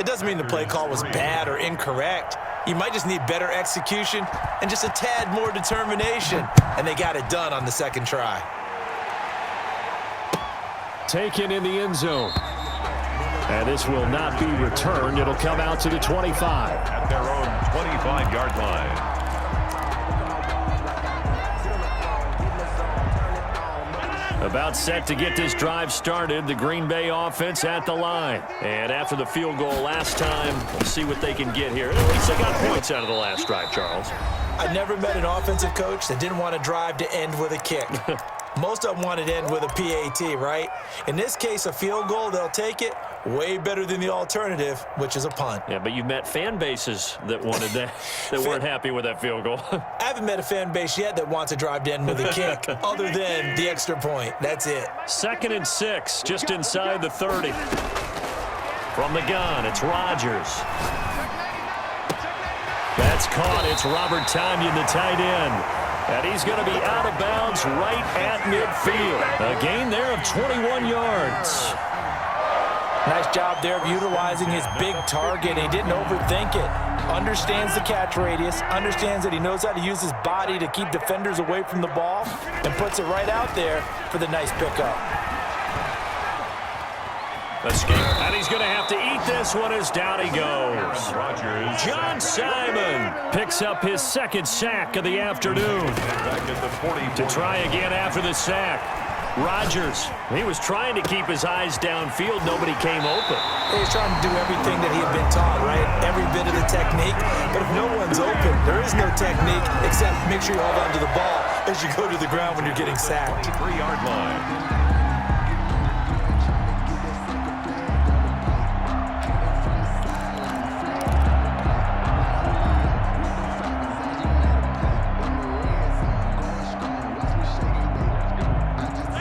It doesn't mean the play call was bad or incorrect. You might just need better execution and just a tad more determination. And they got it done on the second try. Taken in the end zone. And this will not be returned. It'll come out to the 25. At their own 25-yard line. About set to get this drive started. The Green Bay offense at the line. And after the field goal last time, we'll see what they can get here. At least they got points out of the last drive, Charles. I never met an offensive coach that didn't want to drive to end with a kick. Most of them wanted to end with a PAT, right? In this case, a field goal, they'll take it. Way better than the alternative, which is a punt. Yeah, but you've met fan bases that wanted that, that weren't happy with that field goal. I haven't met a fan base yet that wants to drive to end with a kick, other than the extra point. That's it. 2nd and 6, just inside the 30. From the gun, it's Rodgers. That's caught. It's Robert Tonyan, the tight end. And he's going to be out of bounds right at midfield. A gain there of 21 yards. Nice job there of utilizing his big target. He didn't overthink it. Understands the catch radius. Understands that he knows how to use his body to keep defenders away from the ball. And puts it right out there for the nice pickup. Escape. And he's going to have to eat this one as down he goes. John Simon picks up his 2nd sack of the afternoon. To try again after the sack. Rodgers, he was trying to keep his eyes downfield. Nobody came open. He was trying to do everything that he had been taught, right? Every bit of the technique. But if no one's open, there is no technique except make sure you hold on to the ball as you go to the ground when you're getting sacked. 3-yard line.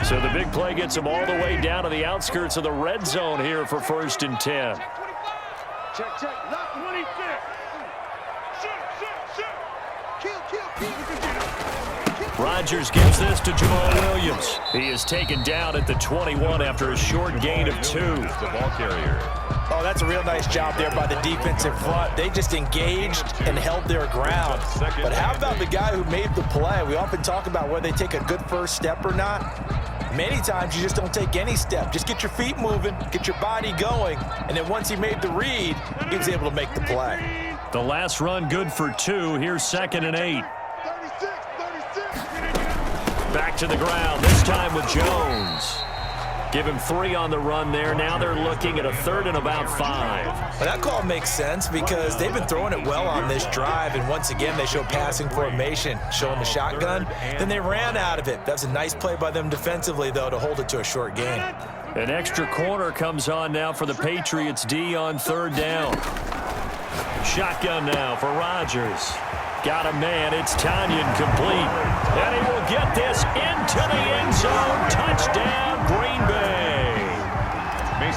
So the big play gets him all the way down to the outskirts of the red zone here for 1st and 10. Check. Lock 26. Shoot. Rodgers gives this to Jamal Williams. He is taken down at the 21 after a short gain of 2. The ball carrier. Oh, that's a real nice job there by the defensive front. They just engaged and held their ground. But how about the guy who made the play? We often talk about whether they take a good first step or not. Many times you just don't take any step. Just get your feet moving, get your body going, and then once he made the read, he was able to make the play. The last run good for 2. Here's 2nd and 8. 36. Back to the ground, this time with Jones. Give him 3 on the run there. Now they're looking at a 3rd and about 5. Well, that call makes sense because they've been throwing it well on this drive, and once again they show passing formation, showing the shotgun. Then they ran out of it. That's a nice play by them defensively, though, to hold it to a short gain. An extra corner comes on now for the Patriots D on 3rd down. Shotgun now for Rodgers. Got a man. It's Tonyan complete. And he will get this into the end zone. Touchdown, Green Bay.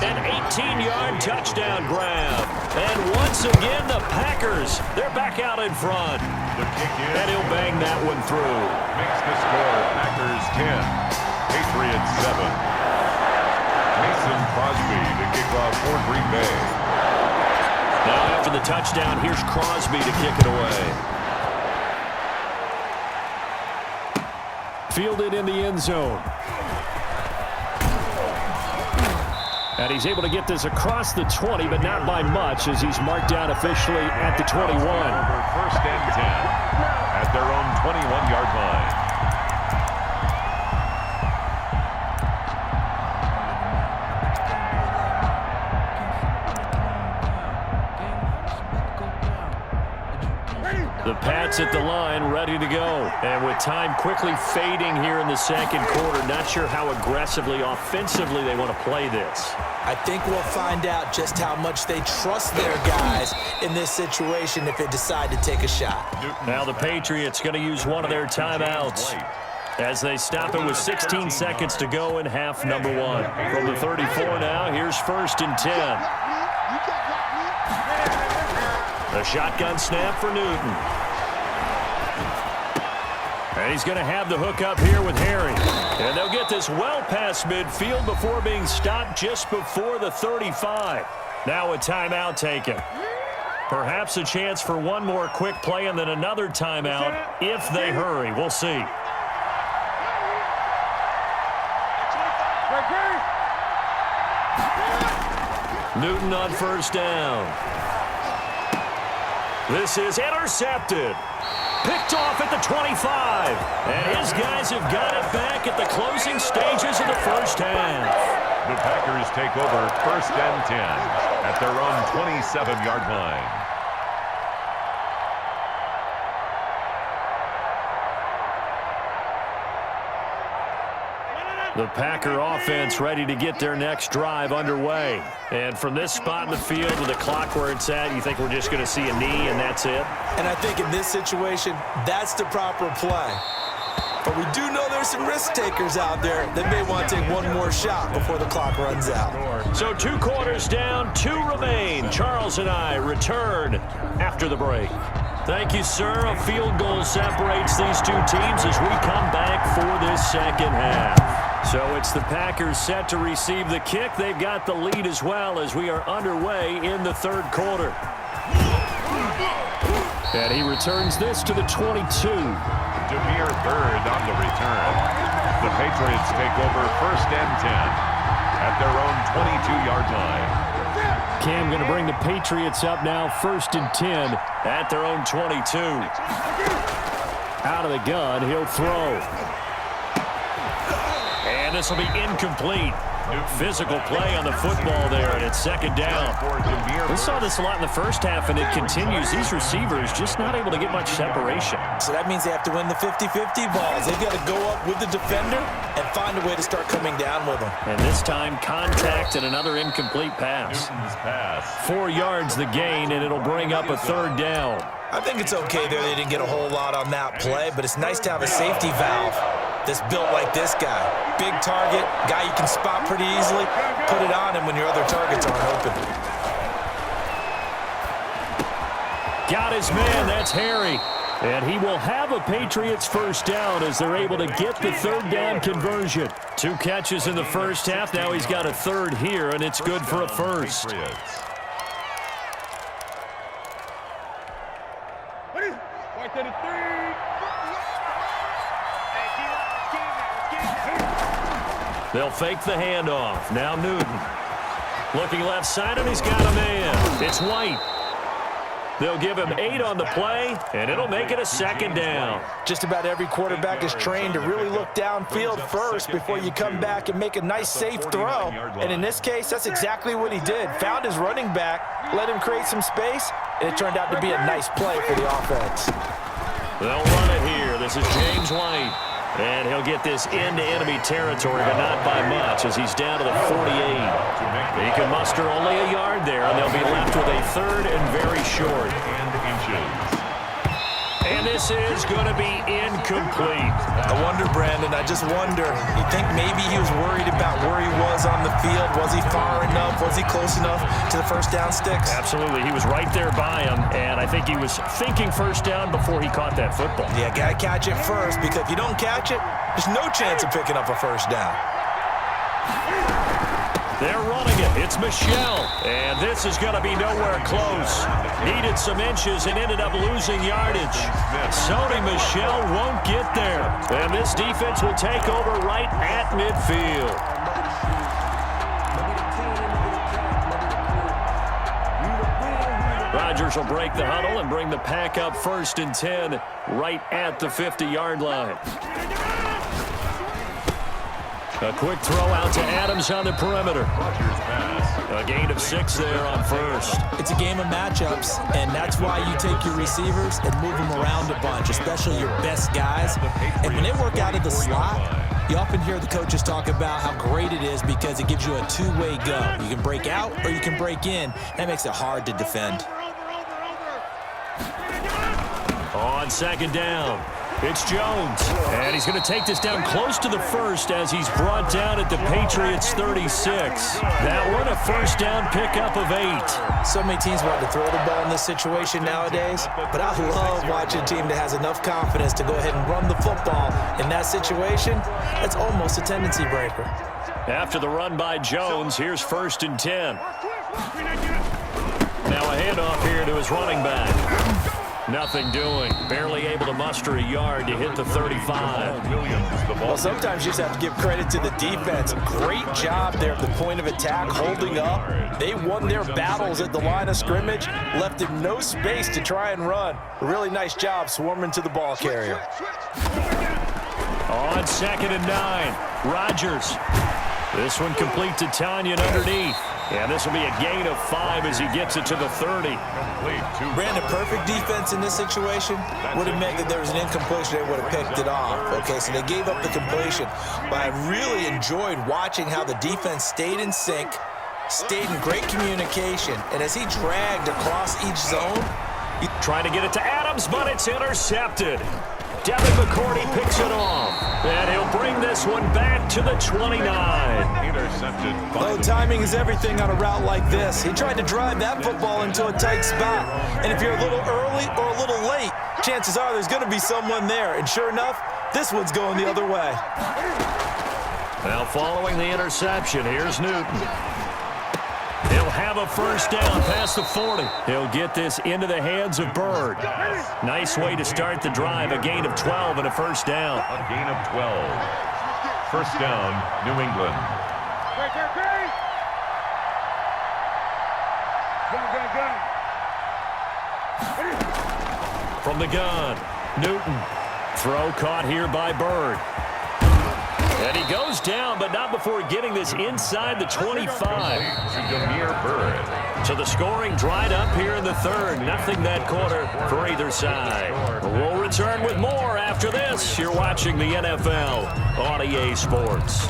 An 18-yard touchdown grab. And once again, the Packers, they're back out in front. And he'll bang that one through. Makes the score Packers 10, Patriots 7. Mason Crosby to kick off for Green Bay. Now after the touchdown, here's Crosby to kick it away. Fielded in the end zone. And he's able to get this across the 20, but not by much as he's marked down officially at the 21. 1st and 10 at their own 21-yard line. The Pats at the line, ready to go. And with time quickly fading here in the 2nd quarter, not sure how aggressively, offensively they want to play this. I think we'll find out just how much they trust their guys in this situation if they decide to take a shot. Now the Patriots going to use one of their timeouts as they stop it with 16 seconds to go in half number 1. From the 34 now, here's 1st and 10. A shotgun snap for Newton. And he's going to have the hook up here with Harry. And they'll get this well past midfield before being stopped just before the 35. Now a timeout taken. Perhaps a chance for one more quick play and then another timeout if they hurry. We'll see. Newton on first down. This is intercepted. Picked off at the 25. And his guys have got it back at the closing stages of the first half. The Packers take over 1st and 10 at their own 27-yard line. The Packer offense ready to get their next drive underway. And from this spot in the field with the clock where it's at, you think we're just going to see a knee and that's it? And I think in this situation, that's the proper play. But we do know there's some risk takers out there that may want to take one more shot before the clock runs out. So 2 quarters down, 2 remain. Charles and I return after the break. Thank you, sir. A field goal separates these two teams as we come back for this second half. So it's the Packers set to receive the kick. They've got the lead as well as we are underway in the third quarter. And he returns this to the 22. Demir Bird on the return. The Patriots take over 1st and 10 at their own 22-yard line. Cam going to bring the Patriots up now 1st and 10 at their own 22. Out of the gun, he'll throw. And this will be incomplete. Physical play on the football there, and it's 2nd down. We saw this a lot in the first half, and it continues. These receivers just not able to get much separation. So that means they have to win the 50-50 balls. They've got to go up with the defender and find a way to start coming down with them. And this time, contact and another incomplete pass. 4 yards the gain, and it'll bring up a 3rd down. I think it's okay there. They didn't get a whole lot on that play, but it's nice to have a safety valve that's built like this guy. Big target, guy you can spot pretty easily. Put it on him when your other targets aren't open. Got his man, that's Harry. And he will have a Patriots first down as they're able to get the 3rd down conversion. 2 catches in the first half. Now he's got a 3rd here, and it's good for a first. They'll fake the handoff. Now Newton. Looking left side, and he's got a man. It's White. They'll give him 8 on the play, and it'll make it a 2nd down. Just about every quarterback is trained to really look downfield first before you come back and make a nice, safe throw. And in this case, that's exactly what he did. Found his running back, let him create some space, and it turned out to be a nice play for the offense. They'll run it here. This is James White. And he'll get this into enemy territory, but not by much as he's down to the 48. He can muster only a yard there, and they'll be left with a 3rd and very short. And this is going to be incomplete. I wonder, Brandon, I just wonder, you think maybe he was worried about where he was on the field? Was he far enough? Was he close enough to the first down sticks? Absolutely. He was right there by him, and I think he was thinking first down before he caught that football. Yeah, got to catch it first, because if you don't catch it, there's no chance of picking up a first down. They're running it. It's Michel. And this is going to be nowhere close. Needed some inches and ended up losing yardage. Sony Michel won't get there. And this defense will take over right at midfield. Rodgers will break the huddle and bring the pack up 1st and 10 right at the 50-yard line. A quick throw out to Adams on the perimeter. A gain of 6 there on first. It's a game of matchups, and that's why you take your receivers and move them around a bunch, especially your best guys. And when they work out of the slot, you often hear the coaches talk about how great it is because it gives you a two-way go. You can break out or you can break in. That makes it hard to defend. On 2nd down, it's Jones. And he's going to take this down close to the 1st as he's brought down at the Patriots 36. That one a first down pickup of 8. So many teams want to throw the ball in this situation nowadays, but I love watching a team that has enough confidence to go ahead and run the football. In that situation, that's almost a tendency breaker. After the run by Jones, here's 1st and 10. Now a handoff here to his running back. Nothing doing. Barely able to muster a yard to hit the 35. Well, sometimes you just have to give credit to the defense. Great job there at the point of attack, holding up. They won their battles at the line of scrimmage, left him no space to try and run. A really nice job swarming to the ball carrier. On 2nd and 9, Rodgers. This one complete to Tanyan underneath. Yeah, this will be a gain of 5 as he gets it to the 30. Brandon, perfect defense in this situation would have meant that there was an incompletion. They would have picked it off. Okay, so they gave up the completion. But I really enjoyed watching how the defense stayed in sync, stayed in great communication, and as he dragged across each zone. Trying to get it to Adams, but it's intercepted. Devin McCourty picks it off, and he'll bring this one back to the 29. Intercepted. Low timing is everything on a route like this. He tried to drive that football into a tight spot, and if you're a little early or a little late, chances are there's going to be someone there, and sure enough, this one's going the other way. Now following the interception, here's Newton. He'll have a first down past the 40. He'll get this into the hands of Bird. Nice way to start the drive. A gain of 12 and a first down. A gain of 12. First down, New England. From the gun, Newton. Throw caught here by Bird. And he goes down, but not before getting this inside the 25. So the scoring dried up here in the third. Nothing that quarter for either side. We'll return with more after this. You're watching the NFL on EA Sports.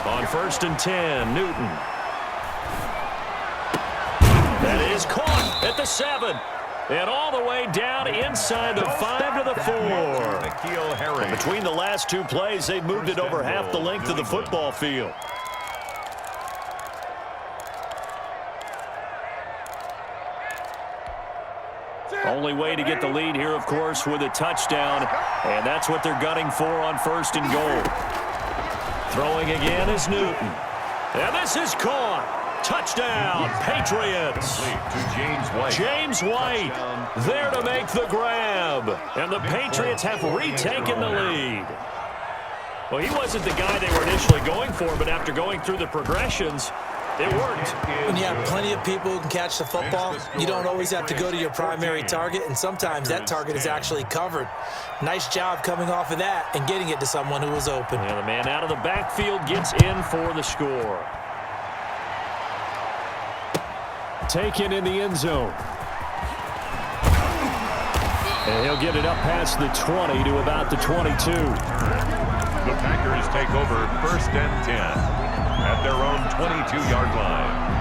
On 1st and 10, Newton. That is caught at the 7. And all the way down inside the 5 to the 4. And between the last two plays, they've moved it over half the length of the football field. Only way to get the lead here, of course, with a touchdown. And that's what they're gunning for on 1st and goal. Throwing again is Newton. And this is caught. Touchdown, Patriots. To James White. James White there to make the grab. And the Patriots have retaken the lead. Well, he wasn't the guy they were initially going for, but after going through the progressions, it worked. When you have plenty of people who can catch the football, you don't always have to go to your primary target, and sometimes that target is actually covered. Nice job coming off of that and getting it to someone who was open. And the man out of the backfield gets in for the score. Taken in the end zone. And he'll get it up past the 20 to about the 22. The Packers take over 1st and 10 at their own 22-yard line.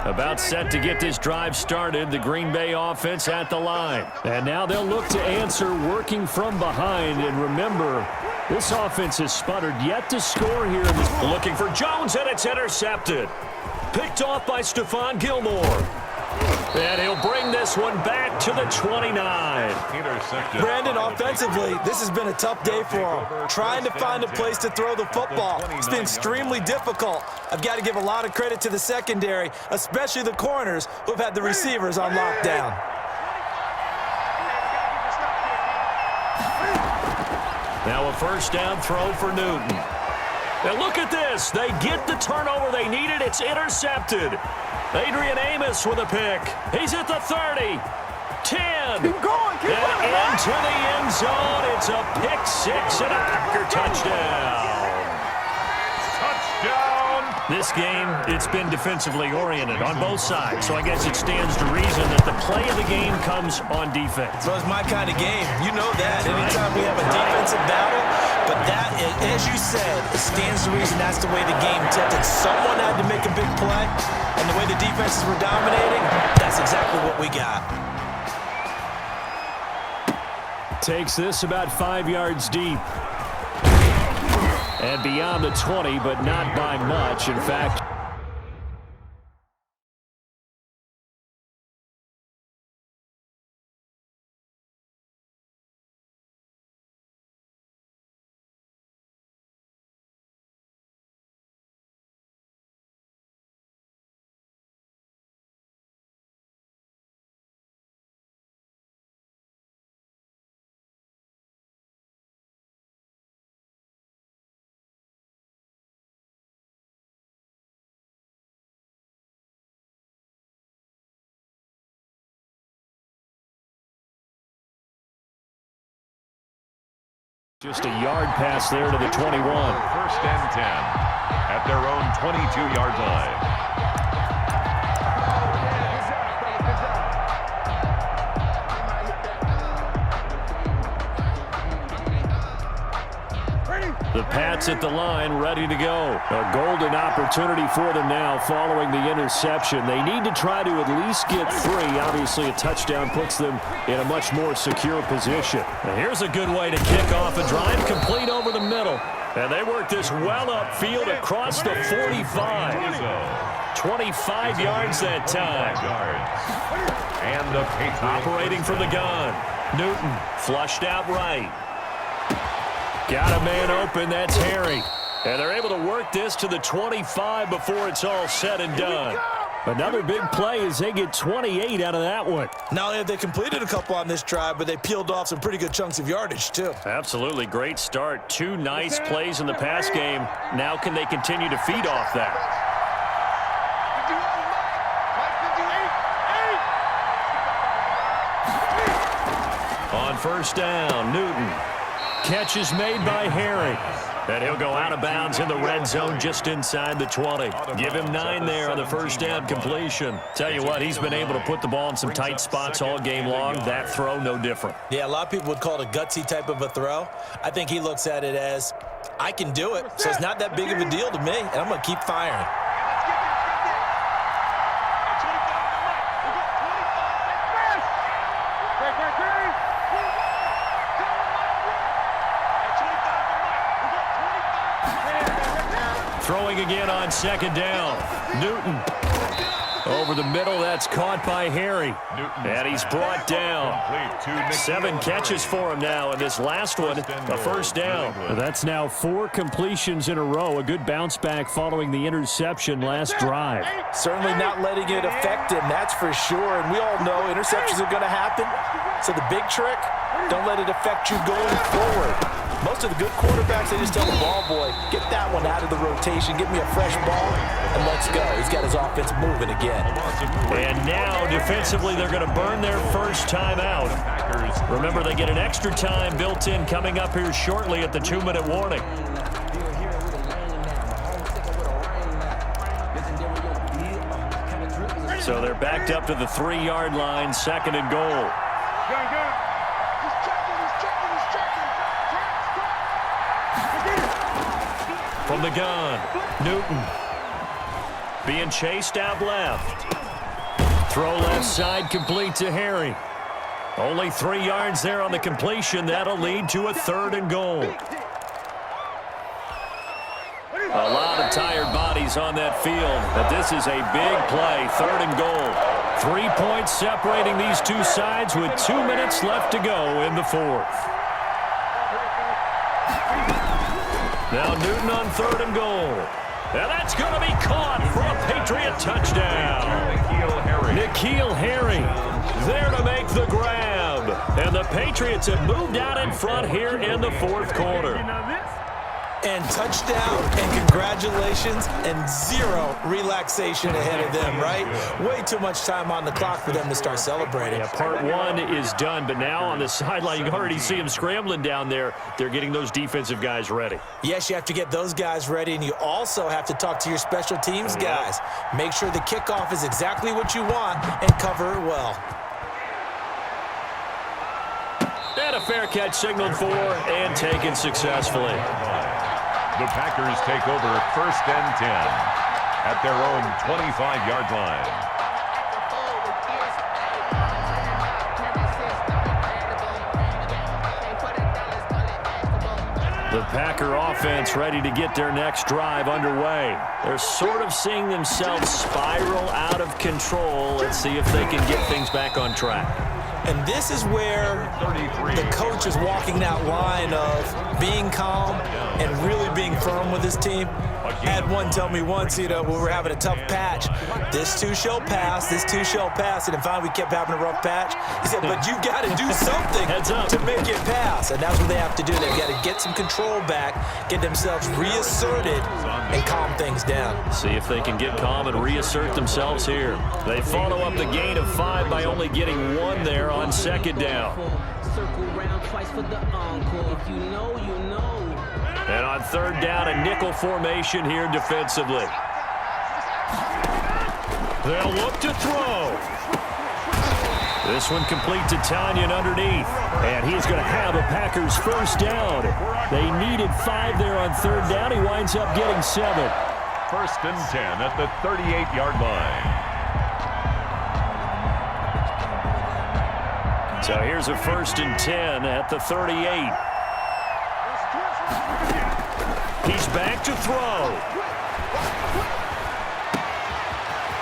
About set to get this drive started, the Green Bay offense at the line. And now they'll look to answer working from behind. And remember, this offense has sputtered yet to score here. Looking for Jones, and it's intercepted. Picked off by Stephon Gilmore. And he'll bring this one back to the 29. Intercepted. Brandon, offensively, this has been a tough day for him. Trying to find a place to throw the football. It's been extremely difficult. I've got to give a lot of credit to the secondary, especially the corners who've had the receivers on lockdown. Now a first down throw for Newton. Now look at this. They get the turnover they needed. It's intercepted. Adrian Amos with a pick. He's at the 30. 10. Keep going, keep and going, man. into the end zone. It's a pick 6 and a Packer touchdown. Touchdown. This game, it's been defensively oriented on both sides, so I guess it stands to reason that the play of the game comes on defense. So it's my kind of game. You know that. Anytime we have a defensive battle, but that, as you said, it stands to reason that's the way the game tilted. Someone had to make a big play, and the way the defenses were dominating, that's exactly what we got. Takes this about 5 yards deep. And beyond the 20, but not by much. In fact, just a yard pass there to the 21. First and 10 at their own 22-yard line. The Pats at the line, ready to go. A golden opportunity for them now following the interception. They need to try to at least get 3. Obviously, a touchdown puts them in a much more secure position. Now, here's a good way to kick off a drive, complete over the middle. And they work this well upfield across the 45. 25 yards that time. And the Patriots operating from the gun. Newton flushed out right. Got a man open, that's Harry. And they're able to work this to the 25 before it's all said and done. Another big play as they get 28 out of that one. Not only have they completed a couple on this drive, but they peeled off some pretty good chunks of yardage, too. Absolutely, great start. 2 nice plays in the pass game. Now can they continue to feed off that? On first down, Newton. Catch is made by Harry. And he'll go out of bounds in the red zone just inside the 20. Give him 9 there on the first down completion. Tell you what, he's been able to put the ball in some tight spots all game long. That throw, no different. Yeah, a lot of people would call it a gutsy type of a throw. I think he looks at it as, I can do it, so it's not that big of a deal to me, and I'm going to keep firing. Throwing again on second down. Newton over the middle. That's caught by Harry. And he's brought down. 7 catches for him now. And this last one, a first down. That's now 4 completions in a row. A good bounce back following the interception last drive. Certainly not letting it affect him, that's for sure. And we all know interceptions are going to happen. So the big trick, don't let it affect you going forward. Most of the good quarterbacks, they just tell the ball boy, get that one out of the rotation, give me a fresh ball, and let's go. He's got his offense moving again. And now, defensively, they're going to burn their first time out. Remember, they get an extra time built in coming up here shortly at the 2-minute warning. So they're backed up to the 3-yard line, 2nd and goal. From the gun, Newton being chased out left. Throw left side, complete to Harry. Only 3 yards there on the completion. That'll lead to a 3rd and goal. A lot of tired bodies on that field, but this is a big play, 3rd and goal. 3 points separating these two sides with 2 minutes left to go in the 4th. Now Newton on 3rd and goal. And that's going to be caught for a Patriot touchdown. N'Keal Harry there to make the grab. And the Patriots have moved out in front here in the 4th quarter. And touchdown and congratulations and 0 relaxation ahead of them, right? Way too much time on the clock for them to start celebrating. Yeah, part 1 is done, but now on the sideline, you can already see them scrambling down there. They're getting those defensive guys ready. Yes, you have to get those guys ready, and you also have to talk to your special teams guys. Make sure the kickoff is exactly what you want and cover it well. And a fair catch signaled for and taken successfully. The Packers take over 1st and 10 at their own 25-yard line. The Packer offense ready to get their next drive underway. They're sort of seeing themselves spiral out of control. Let's see if they can get things back on track. And this is where the coach is walking that line of being calm and really being firm with his team. I had one tell me once, when we were having a tough patch, this too shall pass, this too shall pass, and finally we kept having a rough patch. He said, but you've got to do something to make it pass, and that's what they have to do. They've got to get some control back, get themselves reasserted, and calm things down. See if they can get calm and reassert themselves here. They follow up the gain of 5 by only getting 1 there on second down. And on third down, a nickel formation here defensively. They'll look to throw. This one complete to Tanyan underneath. And he's going to have a Packers first down. They needed 5 there on third down. He winds up getting 7. First and 10 at the 38-yard line. So here's a first and 10 at the 38. He's back to throw.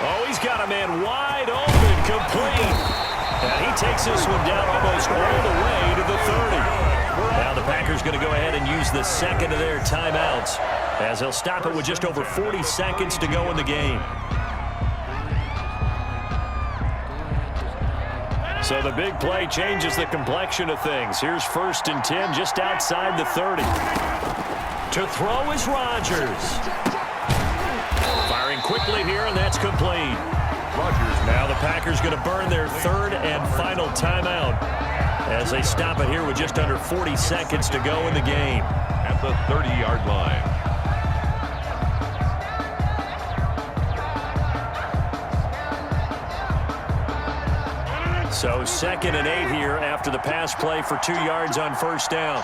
Oh, he's got a man wide open, complete. And he takes this one down almost all the way to the 30. Now the Packers going to go ahead and use the second of their timeouts as they'll stop it with just over 40 seconds to go in the game. So the big play changes the complexion of things. Here's first and 10 just outside the 30. To throw is Rodgers. Firing quickly here, and that's complete. Rodgers. Now the Packers going to burn their third and final timeout as they stop it here with just under 40 seconds to go in the game. At the 30-yard line. So second and 8 here after the pass play for 2 yards on first down.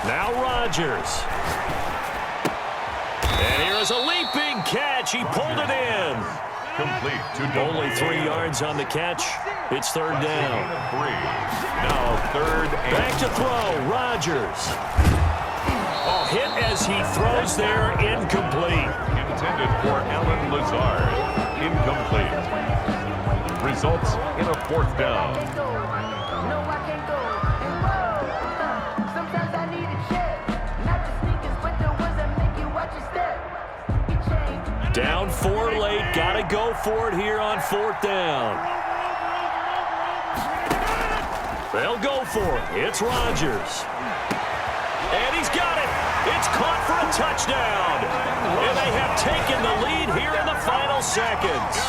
Now Rodgers. And here is a leaping catch. He pulled it in. Complete to only 3 yards on the catch. It's third down. 3. Now third and back to throw. Rodgers. Oh, hit as he throws there. Incomplete. Intended for Alan Lazard. Incomplete. Results in a fourth down. Down 4 late. Got to go for it here on fourth down. They'll go for it. It's Rodgers. And he's got it. It's caught for a touchdown. And they have taken the lead here in the final seconds.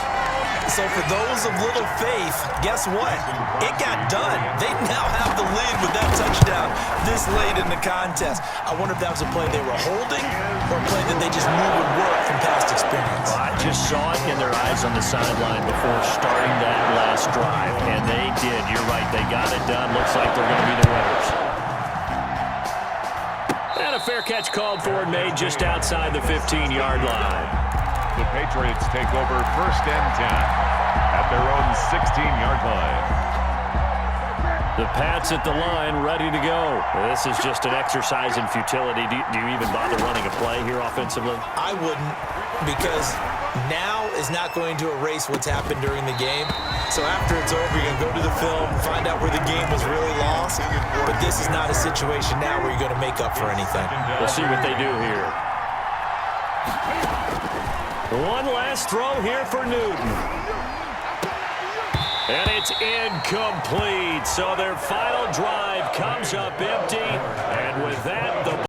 So for those of little faith, guess what? It got done. They now have the lead with that touchdown this late in the contest. I wonder if that was a play they were holding or a play that they just knew would work from past experience. Well, I just saw it in their eyes on the sideline before starting that last drive, and they did. You're right. They got it done. Looks like they're going to be the winners. And a fair catch called for and made just outside the 15-yard line. The Patriots take over first and 10 at their own 16-yard line. The Pats at the line ready to go. This is just an exercise in futility. Do you even bother running a play here offensively? I wouldn't, because now is not going to erase what's happened during the game. So after it's over, you're going to go to the film, find out where the game was really lost. But this is not a situation now where you're going to make up for anything. We'll see what they do here. One last throw here for Newton. And it's incomplete. So their final drive comes up empty. And with that, the